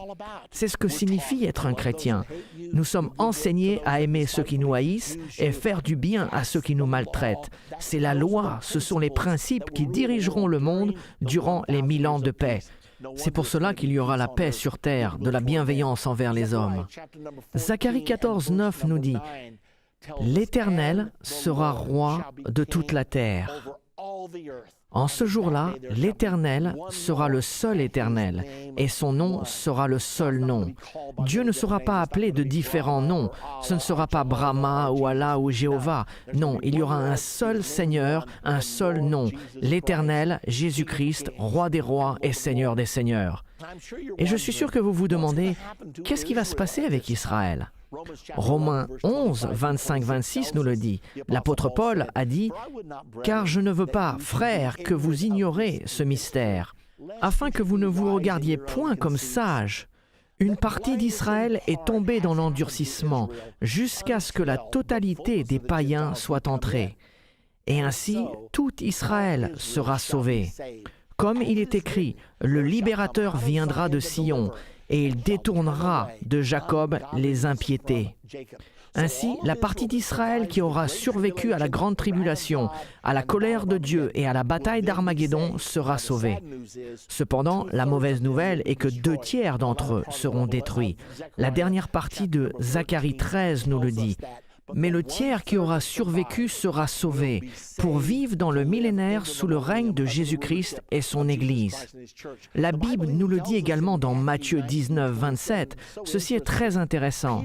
C'est ce que signifie être un chrétien. Nous sommes enseignés à aimer ceux qui nous haïssent et faire du bien à ceux qui nous maltraitent. C'est la loi, ce sont les principes qui dirigeront le monde durant les 1000 ans de paix. C'est pour cela qu'il y aura la paix sur terre, de la bienveillance envers les hommes. Zacharie 14, 9 nous dit « L'Éternel sera roi de toute la terre. » En ce jour-là, l'Éternel sera le seul Éternel, et son nom sera le seul nom. Dieu ne sera pas appelé de différents noms. Ce ne sera pas Brahma ou Allah ou Jéhovah. Non, il y aura un seul Seigneur, un seul nom, l'Éternel, Jésus-Christ, Roi des rois et Seigneur des seigneurs. Et je suis sûr que vous vous demandez, qu'est-ce qui va se passer avec Israël? Romains 11, 25-26 nous le dit. L'apôtre Paul a dit « Car je ne veux pas, frères, que vous ignorez ce mystère, afin que vous ne vous regardiez point comme sages. Une partie d'Israël est tombée dans l'endurcissement, jusqu'à ce que la totalité des païens soit entrée. Et ainsi, tout Israël sera sauvé. Comme il est écrit, le libérateur viendra de Sion, et il détournera de Jacob les impiétés. » Ainsi, la partie d'Israël qui aura survécu à la grande tribulation, à la colère de Dieu et à la bataille d'Armageddon sera sauvée. Cependant, la mauvaise nouvelle est que 2 tiers d'entre eux seront détruits. La dernière partie de Zacharie 13 nous le dit. Mais le tiers qui aura survécu sera sauvé pour vivre dans le millénaire sous le règne de Jésus-Christ et son Église. La Bible nous le dit également dans Matthieu 19, 27. Ceci est très intéressant.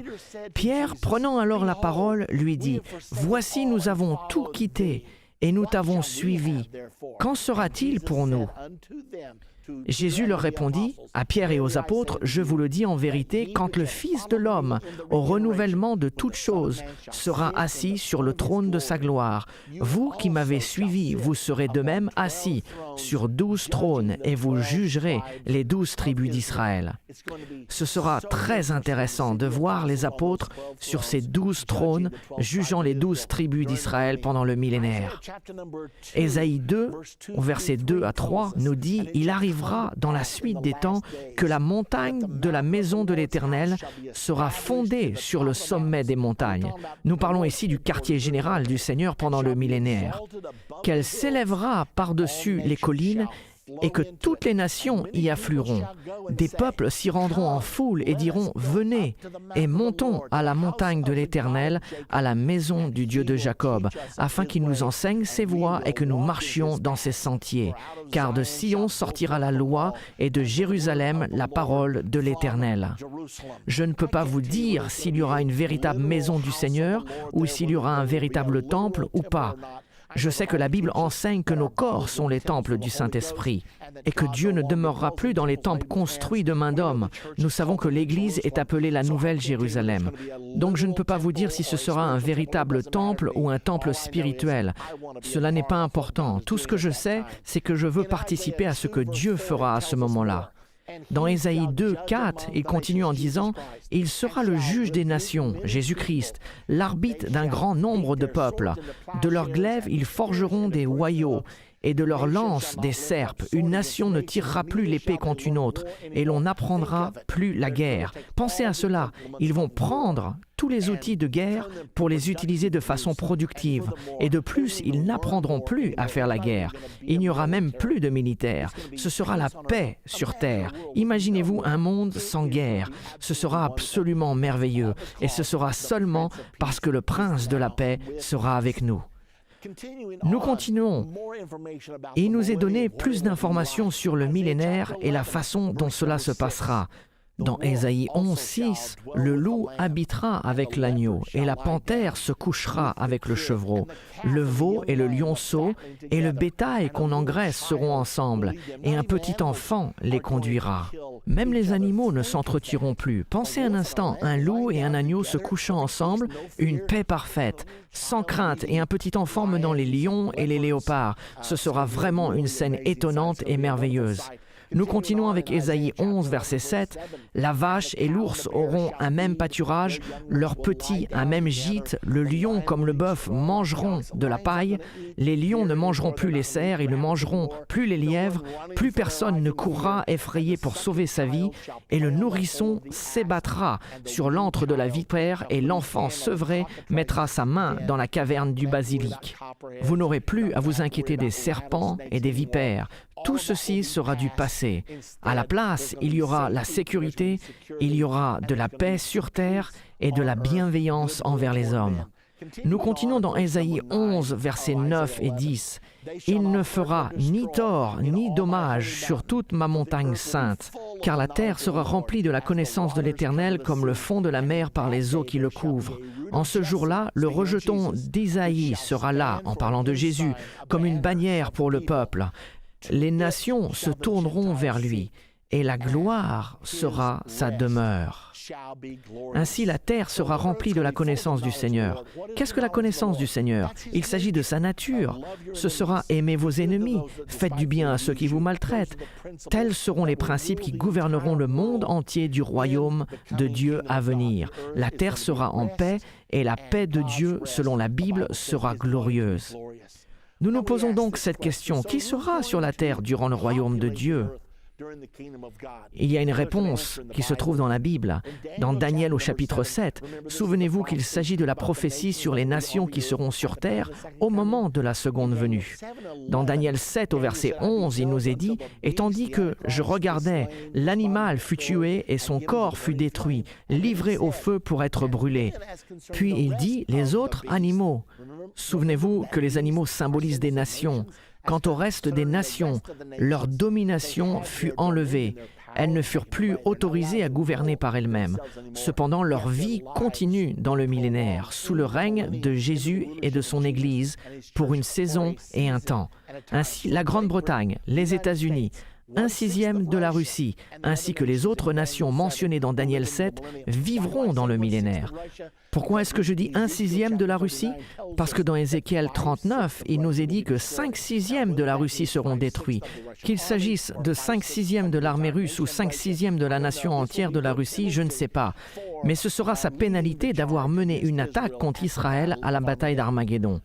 Pierre, prenant alors la parole, lui dit « Voici, nous avons tout quitté et nous t'avons suivi. Qu'en sera-t-il pour nous ?» Jésus leur répondit, à Pierre et aux apôtres, « Je vous le dis en vérité, quand le Fils de l'homme, au renouvellement de toutes choses, sera assis sur le trône de sa gloire, vous qui m'avez suivi, vous serez de même assis sur 12 trônes et vous jugerez les 12 tribus d'Israël. » Ce sera très intéressant de voir les apôtres sur ces 12 trônes jugeant les 12 tribus d'Israël pendant le millénaire. Ésaïe 2, versets 2 à 3, nous dit « Il arrivera dans la suite des temps que la montagne de la maison de l'Éternel sera fondée sur le sommet des montagnes. » Nous parlons ici du quartier général du Seigneur pendant le millénaire. « Qu'elle s'élèvera par-dessus les collines et que toutes les nations y afflueront. Des peuples s'y rendront en foule et diront « Venez et montons à la montagne de l'Éternel, à la maison du Dieu de Jacob, afin qu'il nous enseigne ses voies et que nous marchions dans ses sentiers. Car de Sion sortira la loi et de Jérusalem la parole de l'Éternel. » Je ne peux pas vous dire s'il y aura une véritable maison du Seigneur ou s'il y aura un véritable temple ou pas. Je sais que la Bible enseigne que nos corps sont les temples du Saint-Esprit et que Dieu ne demeurera plus dans les temples construits de main d'homme. Nous savons que l'Église est appelée la Nouvelle Jérusalem. Donc je ne peux pas vous dire si ce sera un véritable temple ou un temple spirituel. Cela n'est pas important. Tout ce que je sais, c'est que je veux participer à ce que Dieu fera à ce moment-là. Dans Ésaïe 2, 4, il continue en disant « Il sera le juge des nations, Jésus-Christ, l'arbitre d'un grand nombre de peuples. De leurs glaives, ils forgeront des hoyaux, et de leurs lances des serpes. Une nation ne tirera plus l'épée contre une autre, et l'on n'apprendra plus la guerre. » Pensez à cela. Ils vont prendre tous les outils de guerre pour les utiliser de façon productive. Et de plus, ils n'apprendront plus à faire la guerre. Il n'y aura même plus de militaires. Ce sera la paix sur terre. Imaginez-vous un monde sans guerre. Ce sera absolument merveilleux. Et ce sera seulement parce que le prince de la paix sera avec nous. Nous continuons. Il nous est donné plus d'informations sur le millénaire et la façon dont cela se passera. Dans Ésaïe 11:6, le loup habitera avec l'agneau, et la panthère se couchera avec le chevreau. Le veau et le lionceau et le bétail qu'on engraisse seront ensemble, et un petit enfant les conduira. Même les animaux ne s'entretueront plus. Pensez un instant, un loup et un agneau se couchant ensemble, une paix parfaite, sans crainte, et un petit enfant menant les lions et les léopards. Ce sera vraiment une scène étonnante et merveilleuse. Nous continuons avec Ésaïe 11, verset 7. « La vache et l'ours auront un même pâturage, leurs petits un même gîte, le lion comme le bœuf mangeront de la paille, les lions ne mangeront plus les cerfs, ils ne mangeront plus les lièvres, plus personne ne courra effrayé pour sauver sa vie, et le nourrisson s'ébattra sur l'antre de la vipère, et l'enfant sevré mettra sa main dans la caverne du basilic. Vous n'aurez plus à vous inquiéter des serpents et des vipères. Tout ceci sera du passé. À la place, il y aura la sécurité, il y aura de la paix sur terre et de la bienveillance envers les hommes. » Nous continuons dans Ésaïe 11, versets 9 et 10. « Il ne fera ni tort ni dommage sur toute ma montagne sainte, car la terre sera remplie de la connaissance de l'Éternel comme le fond de la mer par les eaux qui le couvrent. En ce jour-là, le rejeton d'Isaïe sera là, en parlant de Jésus, comme une bannière pour le peuple. Les nations se tourneront vers lui, et la gloire sera sa demeure. » Ainsi, la terre sera remplie de la connaissance du Seigneur. Qu'est-ce que la connaissance du Seigneur? Il s'agit de sa nature. Ce sera aimer vos ennemis, faites du bien à ceux qui vous maltraitent. Tels seront les principes qui gouverneront le monde entier du royaume de Dieu à venir. La terre sera en paix, et la paix de Dieu, selon la Bible, sera glorieuse. Nous nous posons donc cette question, qui sera sur la terre durant le royaume de Dieu? Il y a une réponse qui se trouve dans la Bible. Dans Daniel au chapitre 7, souvenez-vous qu'il s'agit de la prophétie sur les nations qui seront sur terre au moment de la seconde venue. Dans Daniel 7 au verset 11, il nous est dit « Et tandis que je regardais, l'animal fut tué et son corps fut détruit, livré au feu pour être brûlé. » Puis il dit « Les autres animaux ». Souvenez-vous que les animaux symbolisent des nations. Quant au reste des nations, leur domination fut enlevée. Elles ne furent plus autorisées à gouverner par elles-mêmes. Cependant, leur vie continue dans le millénaire, sous le règne de Jésus et de son Église, pour une saison et un temps. Ainsi, la Grande-Bretagne, les États-Unis, 1/6 de la Russie, ainsi que les autres nations mentionnées dans Daniel 7, vivront dans le millénaire. Pourquoi est-ce que je dis 1/6 de la Russie? Parce que dans Ézéchiel 39, il nous est dit que 5/6 de la Russie seront détruits. Qu'il s'agisse de 5/6 de l'armée russe ou 5/6 de la nation entière de la Russie, je ne sais pas. Mais ce sera sa pénalité d'avoir mené une attaque contre Israël à la bataille d'Armageddon.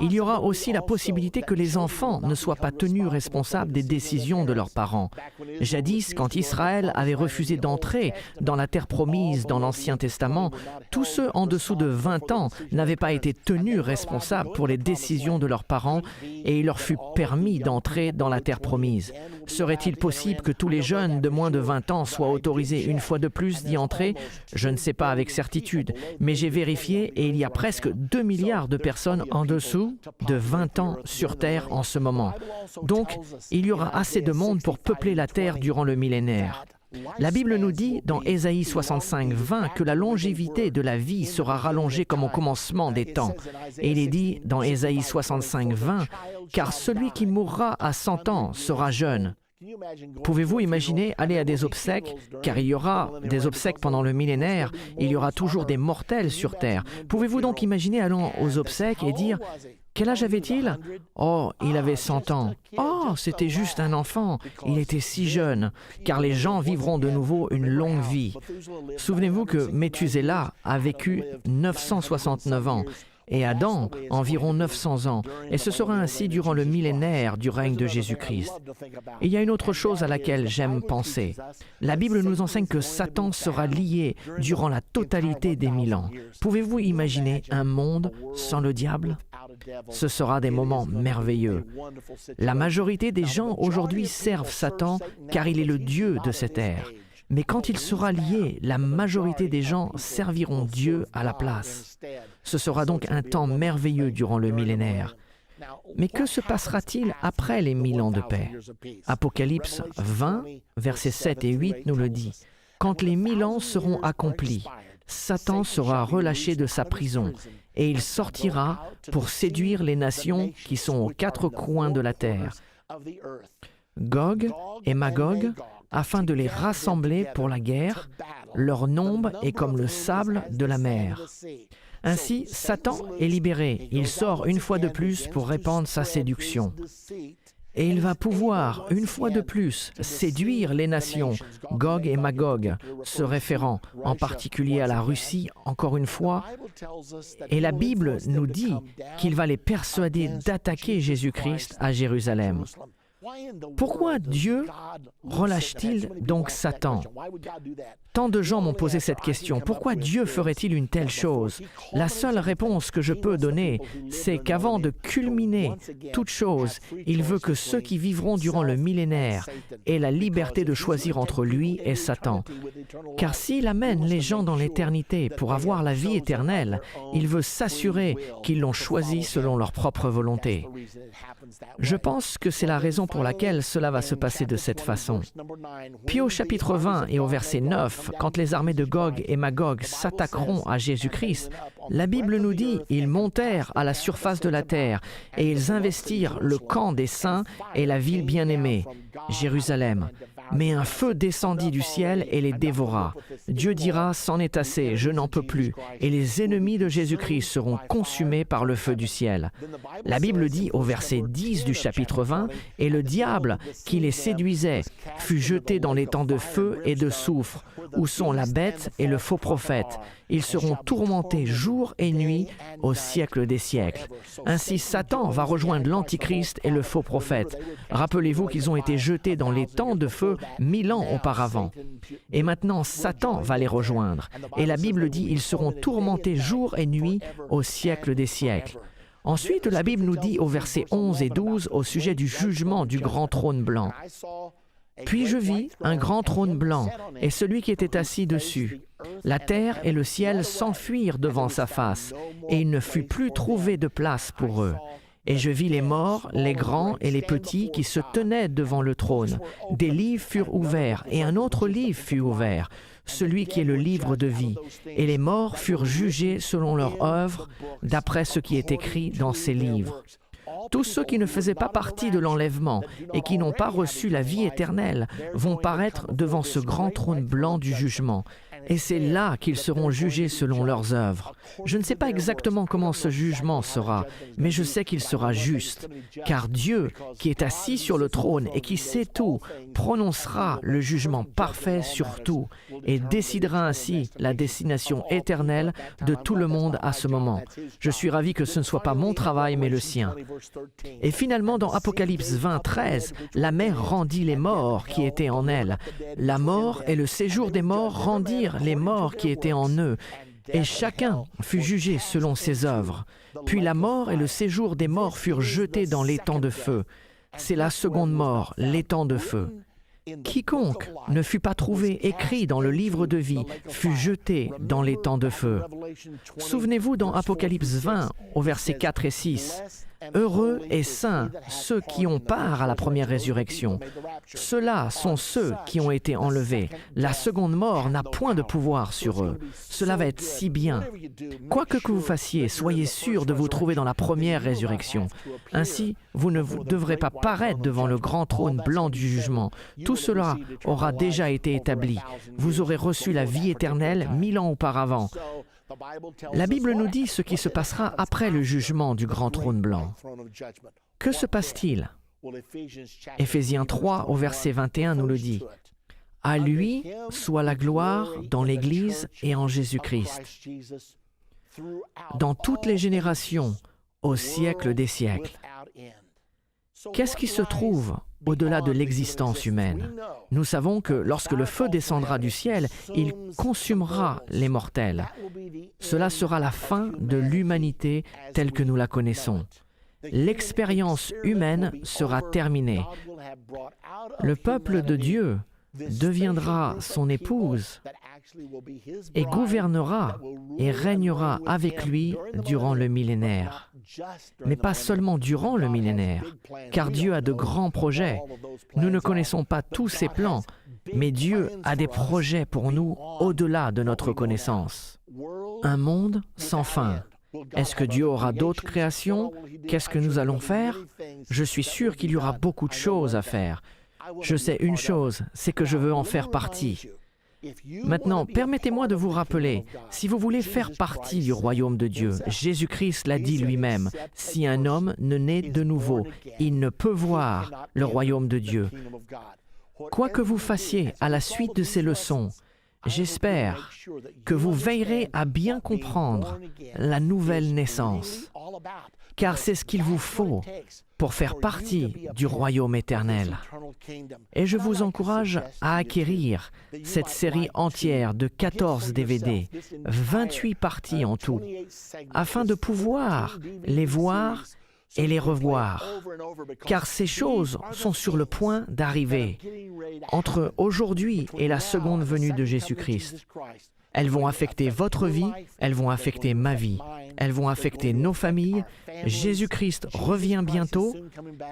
Il y aura aussi la possibilité que les enfants ne soient pas tenus responsables des décisions de leurs parents. Jadis, quand Israël avait refusé d'entrer dans la terre promise dans l'Ancien Testament, tous ceux en dessous de 20 ans n'avaient pas été tenus responsables pour les décisions de leurs parents et il leur fut permis d'entrer dans la terre promise. Serait-il possible que tous les jeunes de moins de 20 ans soient autorisés une fois de plus d'y entrer? Je ne sais pas avec certitude, mais j'ai vérifié et il y a presque 2 milliards de personnes en dessous de 20 ans sur Terre en ce moment. Donc, il y aura assez de monde pour peupler la Terre durant le millénaire. La Bible nous dit dans Ésaïe 65, 20 que la longévité de la vie sera rallongée comme au commencement des temps. Et il est dit dans Ésaïe 65, 20 « Car celui qui mourra à 100 ans sera jeune. » Pouvez-vous imaginer aller à des obsèques? Car il y aura des obsèques pendant le millénaire, il y aura toujours des mortels sur Terre. Pouvez-vous donc imaginer allant aux obsèques et dire « Quel âge avait-il? Oh, il avait 100 ans. Oh, c'était juste un enfant. Il était si jeune. » Car les gens vivront de nouveau une longue vie. Souvenez-vous que Méthusélah a vécu 969 ans. Et Adam, environ 900 ans, et ce sera ainsi durant le millénaire du règne de Jésus-Christ. Et il y a une autre chose à laquelle j'aime penser. La Bible nous enseigne que Satan sera lié durant la totalité des 1000 ans. Pouvez-vous imaginer un monde sans le diable? Ce sera des moments merveilleux. La majorité des gens aujourd'hui servent Satan car il est le Dieu de cette ère. Mais quand il sera lié, la majorité des gens serviront Dieu à la place. Ce sera donc un temps merveilleux durant le millénaire. Mais que se passera-t-il après les 1000 ans de paix? Apocalypse 20, versets 7 et 8 nous le dit. Quand les 1000 ans seront accomplis, Satan sera relâché de sa prison et il sortira pour séduire les nations qui sont aux 4 coins de la terre, Gog et Magog, afin de les rassembler pour la guerre. Leur nombre est comme le sable de la mer. Ainsi, Satan est libéré. Il sort une fois de plus pour répandre sa séduction. Et il va pouvoir, une fois de plus, séduire les nations, Gog et Magog, se référant en particulier à la Russie, encore une fois. Et la Bible nous dit qu'il va les persuader d'attaquer Jésus-Christ à Jérusalem. Pourquoi Dieu relâche-t-il donc Satan? Tant de gens m'ont posé cette question. Pourquoi Dieu ferait-il une telle chose? La seule réponse que je peux donner, c'est qu'avant de culminer toute chose, il veut que ceux qui vivront durant le millénaire aient la liberté de choisir entre lui et Satan. Car s'il amène les gens dans l'éternité pour avoir la vie éternelle, il veut s'assurer qu'ils l'ont choisi selon leur propre volonté. Je pense que c'est la raison pour laquelle cela va se passer de cette façon. Puis au chapitre 20 et au verset 9, quand les armées de Gog et Magog s'attaqueront à Jésus-Christ, la Bible nous dit « Ils montèrent à la surface de la terre et ils investirent le camp des saints et la ville bien-aimée, Jérusalem. Mais un feu descendit du ciel et les dévora. Dieu dira, c'en est assez, je n'en peux plus. Et les ennemis de Jésus-Christ seront consumés par le feu du ciel. La Bible dit au verset 10 du chapitre 20, « Et le diable qui les séduisait fut jeté dans les temps de feu et de soufre, où sont la bête et le faux prophète. Ils seront tourmentés jour et nuit au siècle des siècles. » Ainsi, Satan va rejoindre l'Antichrist et le faux prophète. Rappelez-vous qu'ils ont été jetés dans les temps de feu 1000 ans auparavant. Et maintenant, Satan va les rejoindre. Et la Bible dit, ils seront tourmentés jour et nuit au siècle des siècles. Ensuite, la Bible nous dit au verset 11 et 12 au sujet du jugement du grand trône blanc. « Puis je vis un grand trône blanc et celui qui était assis dessus. La terre et le ciel s'enfuirent devant sa face, et il ne fut plus trouvé de place pour eux. Et je vis les morts, les grands et les petits qui se tenaient devant le trône. Des livres furent ouverts, et un autre livre fut ouvert, celui qui est le livre de vie. Et les morts furent jugés selon leur œuvre, d'après ce qui est écrit dans ces livres. Tous ceux qui ne faisaient pas partie de l'enlèvement et qui n'ont pas reçu la vie éternelle vont paraître devant ce grand trône blanc du jugement. Et c'est là qu'ils seront jugés selon leurs œuvres. Je ne sais pas exactement comment ce jugement sera, mais je sais qu'il sera juste, car Dieu, qui est assis sur le trône et qui sait tout, prononcera le jugement parfait sur tout et décidera ainsi la destination éternelle de tout le monde à ce moment. Je suis ravi que ce ne soit pas mon travail, mais le sien. Et finalement, dans Apocalypse 20, 13, la mer rendit les morts qui étaient en elle. La mort et le séjour des morts rendirent les morts qui étaient en eux, et chacun fut jugé selon ses œuvres. Puis la mort et le séjour des morts furent jetés dans l'étang de feu. C'est la seconde mort, l'étang de feu. Quiconque ne fut pas trouvé écrit dans le livre de vie fut jeté dans l'étang de feu. Souvenez-vous dans Apocalypse 20, au verset 4 et 6, « Heureux et saints ceux qui ont part à la première résurrection. Ceux-là sont ceux qui ont été enlevés. La seconde mort n'a point de pouvoir sur eux. Cela va être si bien. Quoi que vous fassiez, soyez sûrs de vous trouver dans la première résurrection. Ainsi, vous ne devrez pas paraître devant le grand trône blanc du jugement. Tout cela aura déjà été établi. Vous aurez reçu la vie éternelle 1000 ans auparavant. » La Bible nous dit ce qui se passera après le jugement du grand trône blanc. Que se passe-t-il? Éphésiens 3, au verset 21, nous le dit. « À lui soit la gloire dans l'Église et en Jésus-Christ, dans toutes les générations, au siècle des siècles. » Qu'est-ce qui se trouve au-delà de l'existence humaine? Nous savons que lorsque le feu descendra du ciel, il consumera les mortels. Cela sera la fin de l'humanité telle que nous la connaissons. L'expérience humaine sera terminée. Le peuple de Dieu deviendra son épouse et gouvernera et régnera avec lui durant le millénaire. mais pas seulement durant le millénaire, car Dieu a de grands projets. Nous ne connaissons pas tous ses plans, mais Dieu a des projets pour nous au-delà de notre connaissance. Un monde sans fin. Est-ce que Dieu aura d'autres créations? Qu'est-ce que nous allons faire? Je suis sûr qu'il y aura beaucoup de choses à faire. Je sais une chose, c'est que je veux en faire partie. Maintenant, permettez-moi de vous rappeler, si vous voulez faire partie du royaume de Dieu, Jésus-Christ l'a dit lui-même, si un homme ne naît de nouveau, il ne peut voir le royaume de Dieu. Quoi que vous fassiez à la suite de ces leçons, j'espère que vous veillerez à bien comprendre la nouvelle naissance, car c'est ce qu'il vous faut pour faire partie du royaume éternel. Et je vous encourage à acquérir cette série entière de 14 DVD, 28 parties en tout, afin de pouvoir les voir et les revoir, car ces choses sont sur le point d'arriver entre aujourd'hui et la seconde venue de Jésus-Christ. Elles vont affecter votre vie, elles vont affecter ma vie, elles vont affecter nos familles. Jésus-Christ revient bientôt.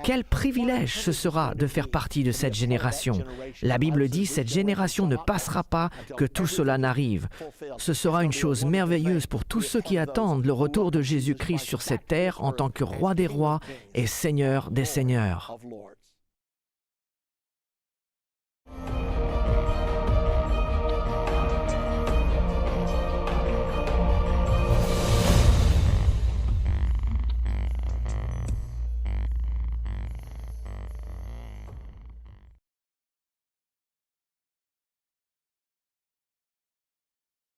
Quel privilège ce sera de faire partie de cette génération. La Bible dit, cette génération ne passera pas que tout cela n'arrive. Ce sera une chose merveilleuse pour tous ceux qui attendent le retour de Jésus-Christ sur cette terre en tant que roi des rois et Seigneur des seigneurs.